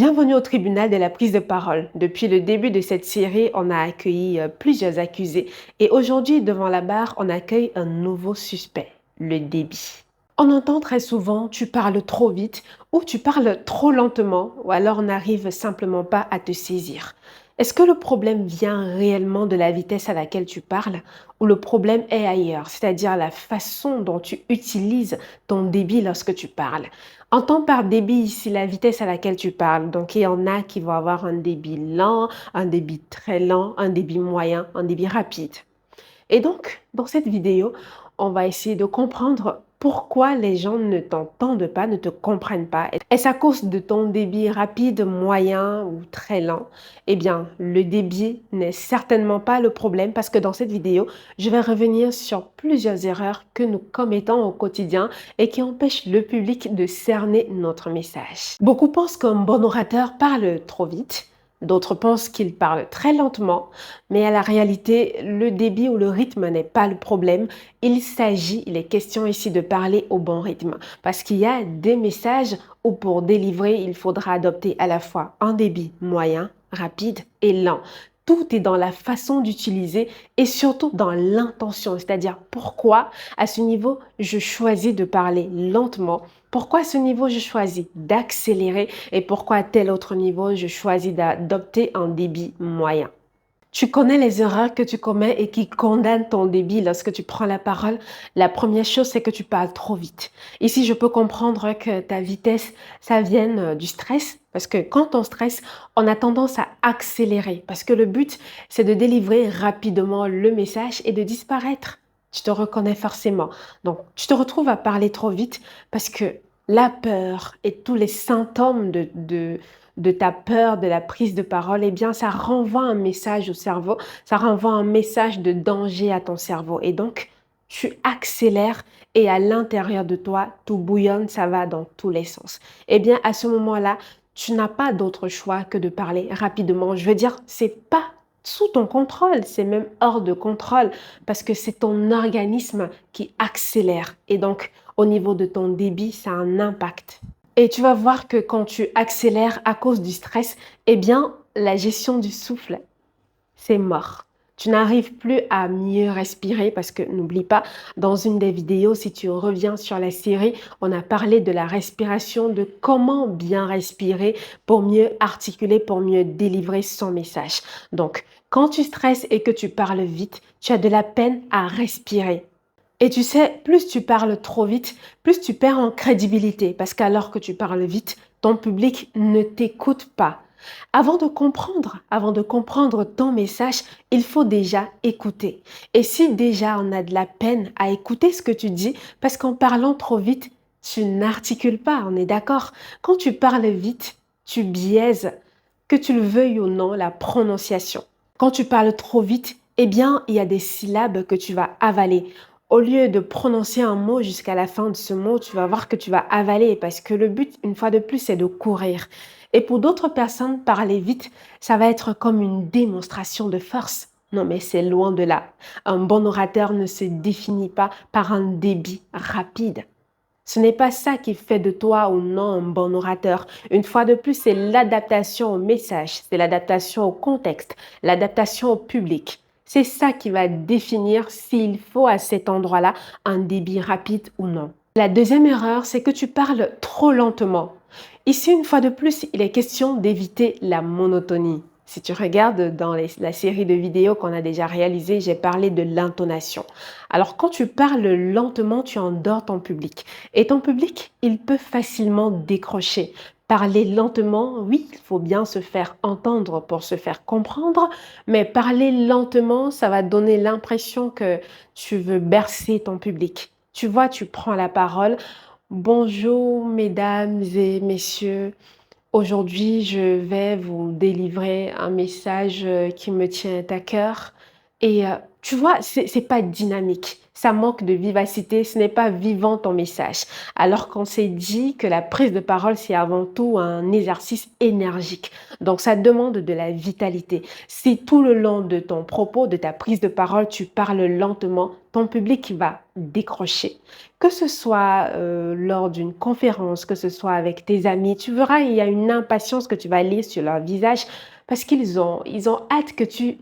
Bienvenue au tribunal de la prise de parole. Depuis le début de cette série, on a accueilli plusieurs accusés et aujourd'hui, devant la barre, on accueille un nouveau suspect, le débit. On entend très souvent tu parles trop vite ou tu parles trop lentement ou alors on n'arrive simplement pas à te saisir. Est-ce que le problème vient réellement de la vitesse à laquelle tu parles ou le problème est ailleurs, c'est-à-dire la façon dont tu utilises ton débit lorsque tu parles? Entends par débit ici la vitesse à laquelle tu parles. Donc, il y en a qui vont avoir un débit lent, un débit très lent, un débit moyen, un débit rapide. Et donc, dans cette vidéo, on va essayer de comprendre pourquoi les gens ne t'entendent pas, ne te comprennent pas. Est-ce à cause de ton débit rapide, moyen ou très lent? Eh bien, le débit n'est certainement pas le problème parce que dans cette vidéo, je vais revenir sur plusieurs erreurs que nous commettons au quotidien et qui empêchent le public de cerner notre message. Beaucoup pensent qu'un bon orateur parle trop vite. D'autres pensent qu'il parle très lentement, mais à la réalité, le débit ou le rythme n'est pas le problème. Il est question ici de parler au bon rythme. Parce qu'il y a des messages où pour délivrer, il faudra adopter à la fois un débit moyen, rapide et lent. Tout est dans la façon d'utiliser et surtout dans l'intention, c'est-à-dire pourquoi à ce niveau, je choisis de parler lentement. Pourquoi à ce niveau, je choisis d'accélérer et pourquoi à tel autre niveau, je choisis d'adopter un débit moyen. Tu connais les erreurs que tu commets et qui condamnent ton débit lorsque tu prends la parole. La première chose, c'est que tu parles trop vite. Ici, je peux comprendre que ta vitesse, ça vienne du stress, parce que quand on stresse, on a tendance à accélérer, parce que le but, c'est de délivrer rapidement le message et de disparaître. Tu te reconnais forcément. Donc, tu te retrouves à parler trop vite parce que la peur et tous les symptômes de ta peur, de la prise de parole, eh bien, ça renvoie un message au cerveau, ça renvoie un message de danger à ton cerveau. Et donc, tu accélères et à l'intérieur de toi, tout bouillonne, ça va dans tous les sens. Eh bien, à ce moment-là, tu n'as pas d'autre choix que de parler rapidement. Je veux dire, c'est pas sous ton contrôle, c'est même hors de contrôle parce que c'est ton organisme qui accélère. Et donc, au niveau de ton débit, ça a un impact. Et tu vas voir que quand tu accélères à cause du stress, eh bien, la gestion du souffle, c'est mort. Tu n'arrives plus à mieux respirer parce que n'oublie pas, dans une des vidéos, si tu reviens sur la série, on a parlé de la respiration, de comment bien respirer pour mieux articuler, pour mieux délivrer son message. Donc, quand tu stresses et que tu parles vite, tu as de la peine à respirer. Et tu sais, plus tu parles trop vite, plus tu perds en crédibilité parce qu'alors que tu parles vite, ton public ne t'écoute pas. Avant de comprendre ton message, il faut déjà écouter. Et si déjà on a de la peine à écouter ce que tu dis, parce qu'en parlant trop vite, tu n'articules pas, on est d'accord? Quand tu parles vite, tu biaises, que tu le veuilles ou non, la prononciation. Quand tu parles trop vite, eh bien, il y a des syllabes que tu vas avaler. Au lieu de prononcer un mot jusqu'à la fin de ce mot, tu vas voir que tu vas avaler parce que le but, une fois de plus, c'est de courir. Et pour d'autres personnes, parler vite, ça va être comme une démonstration de force. Non, mais c'est loin de là. Un bon orateur ne se définit pas par un débit rapide. Ce n'est pas ça qui fait de toi ou non un bon orateur. Une fois de plus, c'est l'adaptation au message, c'est l'adaptation au contexte, l'adaptation au public. C'est ça qui va définir s'il faut à cet endroit-là un débit rapide ou non. La deuxième erreur, c'est que tu parles trop lentement. Ici, une fois de plus, il est question d'éviter la monotonie. Si tu regardes dans la série de vidéos qu'on a déjà réalisées, j'ai parlé de l'intonation. Alors, quand tu parles lentement, tu endors ton public. Et ton public, il peut facilement décrocher. Parler lentement, oui, il faut bien se faire entendre pour se faire comprendre, mais parler lentement, ça va donner l'impression que tu veux bercer ton public. Tu vois, tu prends la parole. Bonjour, mesdames et messieurs. Aujourd'hui, je vais vous délivrer un message qui me tient à cœur. Et tu vois, c'est pas dynamique. Ça manque de vivacité, ce n'est pas vivant ton message. Alors qu'on s'est dit que la prise de parole, c'est avant tout un exercice énergique. Donc, ça demande de la vitalité. Si tout le long de ton propos, de ta prise de parole, tu parles lentement, ton public va décrocher. Que ce soit lors d'une conférence, que ce soit avec tes amis, tu verras, il y a une impatience que tu vas lire sur leur visage parce qu'ils ont hâte que tu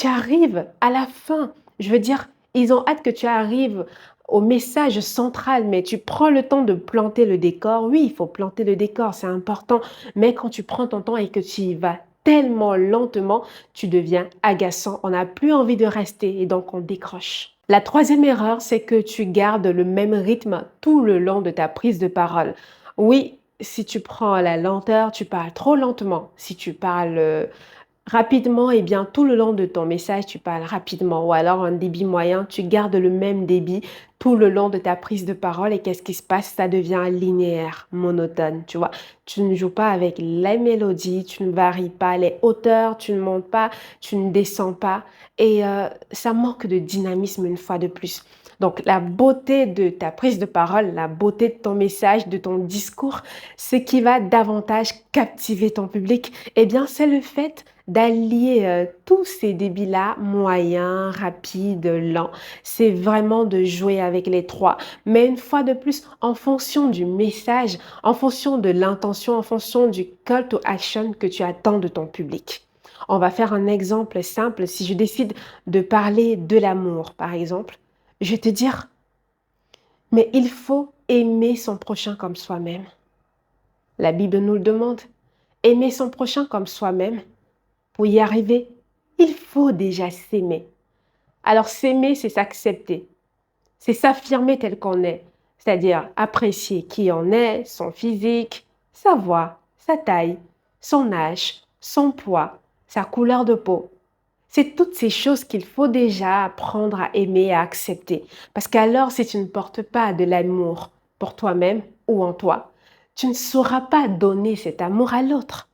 arrives à la fin. Je veux dire, ils ont hâte que tu arrives au message central, mais tu prends le temps de planter le décor. Oui, il faut planter le décor, c'est important, mais quand tu prends ton temps et que tu y vas tellement lentement, tu deviens agaçant. On n'a plus envie de rester et donc on décroche. La troisième erreur, c'est que tu gardes le même rythme tout le long de ta prise de parole. Oui, si tu prends la lenteur, tu parles trop lentement. Si tu parles rapidement, eh bien, tout le long de ton message, tu parles rapidement ou alors un débit moyen, tu gardes le même débit tout le long de ta prise de parole et qu'est-ce qui se passe? Ça devient linéaire, monotone, tu vois. Tu ne joues pas avec les mélodies, tu ne varies pas les hauteurs, tu ne montes pas, tu ne descends pas et ça manque de dynamisme une fois de plus. Donc, la beauté de ta prise de parole, la beauté de ton message, de ton discours, ce qui va davantage captiver ton public, eh bien, c'est le fait d'allier tous ces débits-là, moyens, rapides, lents. C'est vraiment de jouer avec les trois. Mais une fois de plus, en fonction du message, en fonction de l'intention, en fonction du call to action que tu attends de ton public. On va faire un exemple simple. Si je décide de parler de l'amour, par exemple, je vais te dire, mais il faut aimer son prochain comme soi-même. La Bible nous le demande. Aimer son prochain comme soi-même. Pour y arriver, il faut déjà s'aimer. Alors s'aimer, c'est s'accepter, c'est s'affirmer tel qu'on est, c'est-à-dire apprécier qui on est, son physique, sa voix, sa taille, son âge, son poids, sa couleur de peau. C'est toutes ces choses qu'il faut déjà apprendre à aimer, à accepter. Parce qu'alors, si tu ne portes pas de l'amour pour toi-même ou en toi, tu ne sauras pas donner cet amour à l'autre.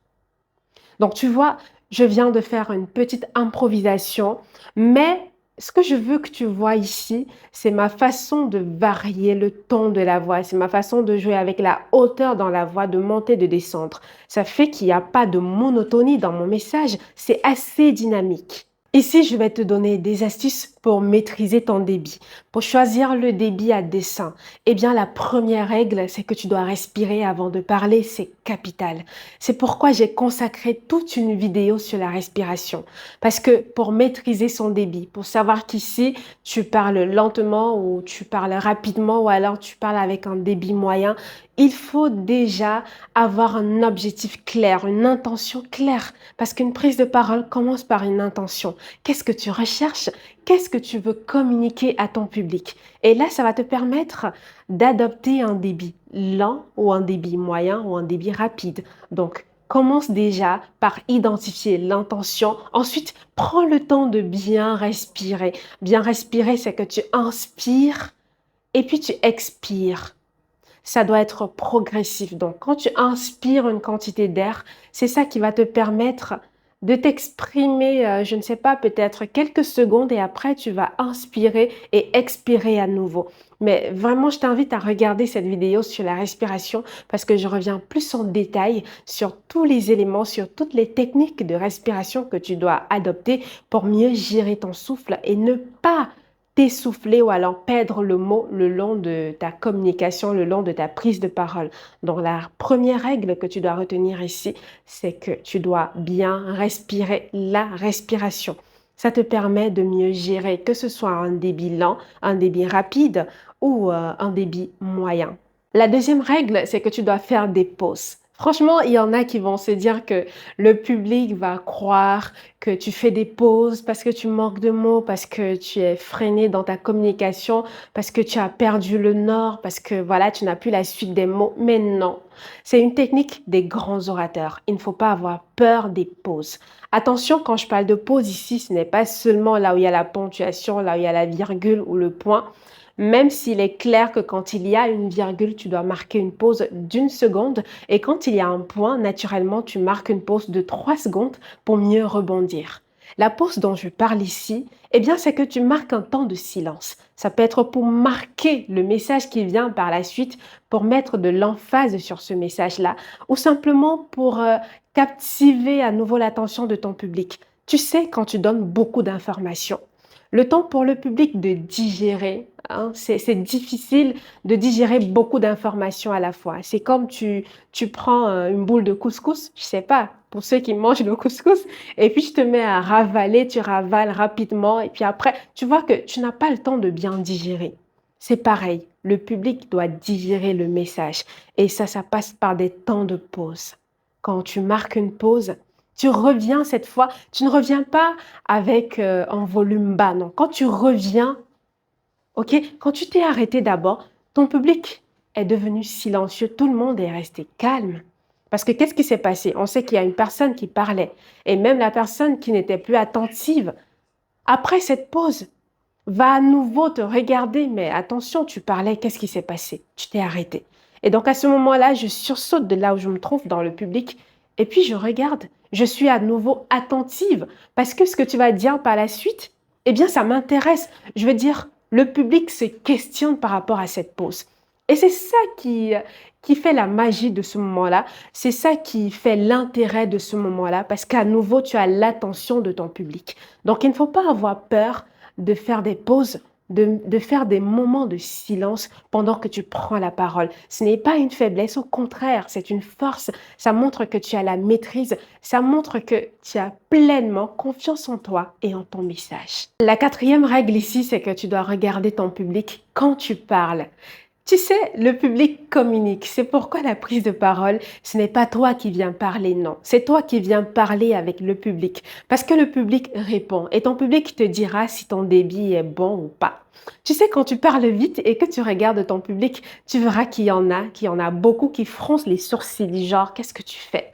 Donc, tu vois, je viens de faire une petite improvisation, mais ce que je veux que tu vois ici, c'est ma façon de varier le ton de la voix, c'est ma façon de jouer avec la hauteur dans la voix, de monter, de descendre. Ça fait qu'il n'y a pas de monotonie dans mon message, c'est assez dynamique. Ici, je vais te donner des astuces pour maîtriser ton débit. Pour choisir le débit à dessein, eh bien, la première règle, c'est que tu dois respirer avant de parler, c'est capital. C'est pourquoi j'ai consacré toute une vidéo sur la respiration. Parce que pour maîtriser son débit, pour savoir qu'ici, tu parles lentement ou tu parles rapidement ou alors tu parles avec un débit moyen, il faut déjà avoir un objectif clair, une intention claire. Parce qu'une prise de parole commence par une intention. Qu'est-ce que tu recherches? Qu'est-ce que tu veux communiquer à ton public? Et là, ça va te permettre d'adopter un débit lent ou un débit moyen ou un débit rapide. Donc, commence déjà par identifier l'intention. Ensuite, prends le temps de bien respirer. Bien respirer, c'est que tu inspires et puis tu expires. Ça doit être progressif. Donc, quand tu inspires une quantité d'air, c'est ça qui va te permettre de t'exprimer, je ne sais pas, peut-être quelques secondes et après, tu vas inspirer et expirer à nouveau. Mais vraiment, je t'invite à regarder cette vidéo sur la respiration parce que je reviens plus en détail sur tous les éléments, sur toutes les techniques de respiration que tu dois adopter pour mieux gérer ton souffle et ne pas t'essouffler ou alors perdre le mot le long de ta communication, le long de ta prise de parole. Donc, la première règle que tu dois retenir ici, c'est que tu dois bien respirer la respiration. Ça te permet de mieux gérer, que ce soit un débit lent, un débit rapide ou un débit moyen. La deuxième règle, c'est que tu dois faire des pauses. Franchement, il y en a qui vont se dire que le public va croire que tu fais des pauses parce que tu manques de mots, parce que tu es freiné dans ta communication, parce que tu as perdu le nord, parce que voilà, tu n'as plus la suite des mots. Mais non, c'est une technique des grands orateurs. Il ne faut pas avoir peur des pauses. Attention, quand je parle de pause ici, ce n'est pas seulement là où il y a la ponctuation, là où il y a la virgule ou le point. Même s'il est clair que quand il y a une virgule, tu dois marquer une pause d'une seconde et quand il y a un point, naturellement, tu marques une pause de 3 secondes pour mieux rebondir. La pause dont je parle ici, eh bien, c'est que tu marques un temps de silence. Ça peut être pour marquer le message qui vient par la suite, pour mettre de l'emphase sur ce message-là, ou simplement pour captiver à nouveau l'attention de ton public. Tu sais, quand tu donnes beaucoup d'informations, le temps pour le public de digérer, hein, c'est difficile de digérer beaucoup d'informations à la fois. C'est comme tu prends une boule de couscous, je sais pas, pour ceux qui mangent le couscous, et puis je te mets à ravaler, tu ravales rapidement, et puis après, tu vois que tu n'as pas le temps de bien digérer. C'est pareil, le public doit digérer le message, et ça passe par des temps de pause. Quand tu marques une pause, tu reviens cette fois, tu ne reviens pas avec un volume bas, non. Quand tu reviens, ok, quand tu t'es arrêté d'abord, ton public est devenu silencieux, tout le monde est resté calme. Parce que qu'est-ce qui s'est passé? On sait qu'il y a une personne qui parlait et même la personne qui n'était plus attentive, après cette pause, va à nouveau te regarder, mais attention, tu parlais, qu'est-ce qui s'est passé? Tu t'es arrêté. Et donc à ce moment-là, je sursaute de là où je me trouve dans le public et puis je regarde. Je suis à nouveau attentive parce que ce que tu vas dire par la suite, eh bien, ça m'intéresse. Je veux dire, le public se questionne par rapport à cette pause. Et c'est ça qui fait la magie de ce moment-là. C'est ça qui fait l'intérêt de ce moment-là parce qu'à nouveau, tu as l'attention de ton public. Donc, il ne faut pas avoir peur de faire des pauses, de faire des moments de silence pendant que tu prends la parole. Ce n'est pas une faiblesse, au contraire, c'est une force. Ça montre que tu as la maîtrise, ça montre que tu as pleinement confiance en toi et en ton message. La quatrième règle ici, c'est que tu dois regarder ton public quand tu parles. Tu sais, le public communique. C'est pourquoi la prise de parole, ce n'est pas toi qui viens parler, non. C'est toi qui viens parler avec le public. Parce que le public répond et ton public te dira si ton débit est bon ou pas. Tu sais, quand tu parles vite et que tu regardes ton public, tu verras qu'il y en a beaucoup qui froncent les sourcils, genre, qu'est-ce que tu fais?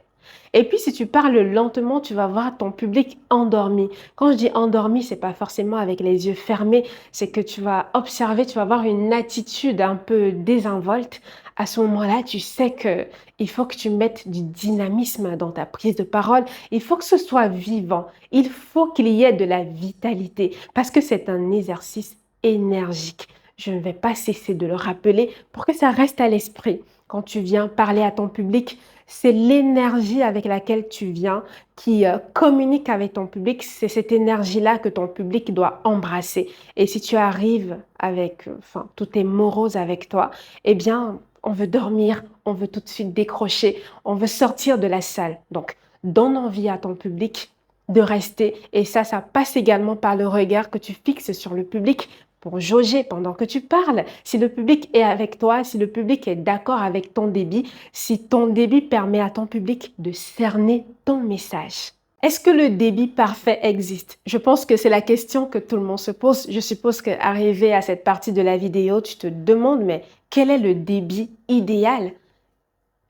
Et puis, si tu parles lentement, tu vas voir ton public endormi. Quand je dis endormi, c'est pas forcément avec les yeux fermés, c'est que tu vas observer, tu vas avoir une attitude un peu désinvolte. À ce moment-là, tu sais que il faut que tu mettes du dynamisme dans ta prise de parole. Il faut que ce soit vivant. Il faut qu'il y ait de la vitalité parce que c'est un exercice énergique. Je ne vais pas cesser de le rappeler pour que ça reste à l'esprit. Quand tu viens parler à ton public, c'est l'énergie avec laquelle tu viens qui communique avec ton public. C'est cette énergie-là que ton public doit embrasser. Et si tu arrives avec, enfin, tout est morose avec toi, eh bien, on veut dormir, on veut tout de suite décrocher, on veut sortir de la salle. Donc, donne envie à ton public de rester. Et ça passe également par le regard que tu fixes sur le public pour jauger pendant que tu parles. Si le public est avec toi, si le public est d'accord avec ton débit, si ton débit permet à ton public de cerner ton message. Est-ce que le débit parfait existe? Je pense que c'est la question que tout le monde se pose. Je suppose qu'arrivé à cette partie de la vidéo, tu te demandes, mais quel est le débit idéal?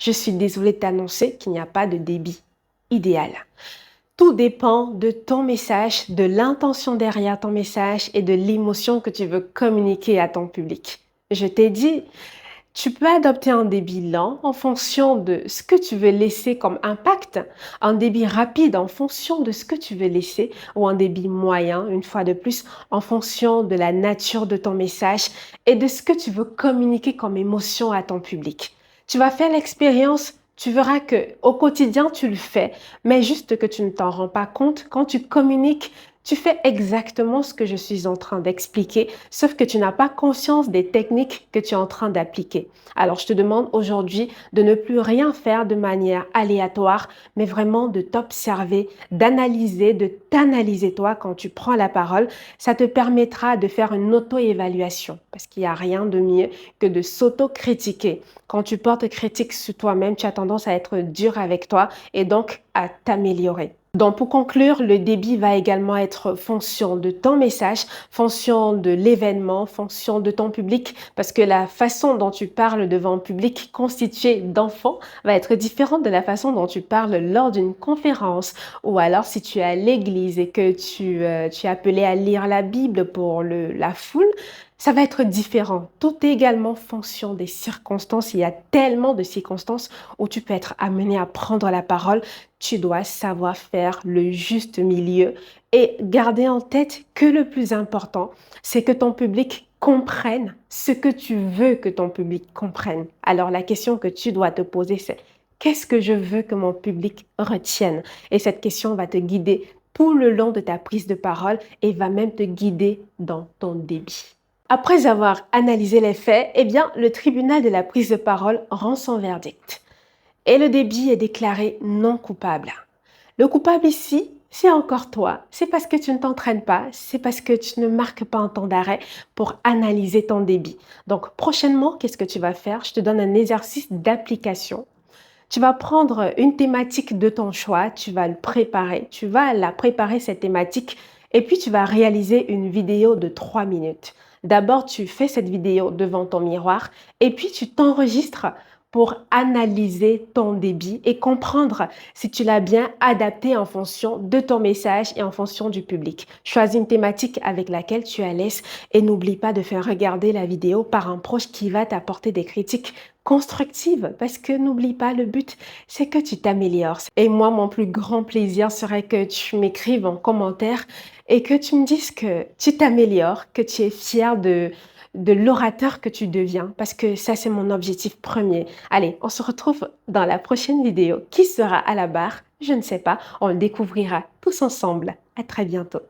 Je suis désolée de t'annoncer qu'il n'y a pas de débit idéal. Tout dépend de ton message, de l'intention derrière ton message et de l'émotion que tu veux communiquer à ton public. Je t'ai dit, tu peux adopter un débit lent en fonction de ce que tu veux laisser comme impact, un débit rapide en fonction de ce que tu veux laisser ou un débit moyen, une fois de plus, en fonction de la nature de ton message et de ce que tu veux communiquer comme émotion à ton public. Tu vas faire l'expérience. Tu verras que au quotidien, tu le fais, mais juste que tu ne t'en rends pas compte. Quand tu communiques, tu fais exactement ce que je suis en train d'expliquer, sauf que tu n'as pas conscience des techniques que tu es en train d'appliquer. Alors, je te demande aujourd'hui de ne plus rien faire de manière aléatoire, mais vraiment de t'observer, d'analyser, de t'analyser toi quand tu prends la parole. Ça te permettra de faire une auto-évaluation, parce qu'il n'y a rien de mieux que de s'auto-critiquer. Quand tu portes critique sur toi-même, tu as tendance à être dur avec toi et donc à t'améliorer. Donc, pour conclure, le débit va également être fonction de ton message, fonction de l'événement, fonction de ton public, parce que la façon dont tu parles devant un public constitué d'enfants va être différente de la façon dont tu parles lors d'une conférence ou alors si tu es à l'église et que tu es appelé à lire la Bible pour la foule. Ça va être différent. Tout est également fonction des circonstances. Il y a tellement de circonstances où tu peux être amené à prendre la parole. Tu dois savoir faire le juste milieu et garder en tête que le plus important, c'est que ton public comprenne ce que tu veux que ton public comprenne. Alors la question que tu dois te poser, c'est qu'est-ce que je veux que mon public retienne? Et cette question va te guider tout le long de ta prise de parole et va même te guider dans ton débit. Après avoir analysé les faits, eh bien, le tribunal de la prise de parole rend son verdict et le débit est déclaré non coupable. Le coupable ici, c'est encore toi. C'est parce que tu ne t'entraînes pas, c'est parce que tu ne marques pas un temps d'arrêt pour analyser ton débit. Donc, prochainement, qu'est-ce que tu vas faire? Je te donne un exercice d'application. Tu vas prendre une thématique de ton choix, tu vas le préparer, tu vas la préparer cette thématique et puis tu vas réaliser une vidéo de 3 minutes. D'abord, tu fais cette vidéo devant ton miroir et puis tu t'enregistres pour analyser ton débit et comprendre si tu l'as bien adapté en fonction de ton message et en fonction du public. Choisis une thématique avec laquelle tu es à l'aise et n'oublie pas de faire regarder la vidéo par un proche qui va t'apporter des critiques constructive parce que n'oublie pas, le but, c'est que tu t'améliores. Et moi, mon plus grand plaisir serait que tu m'écrives en commentaire et que tu me dises que tu t'améliores, que tu es fier de l'orateur que tu deviens parce que ça, c'est mon objectif premier. Allez, on se retrouve dans la prochaine vidéo. Qui sera à la barre? Je ne sais pas. On le découvrira tous ensemble. À très bientôt.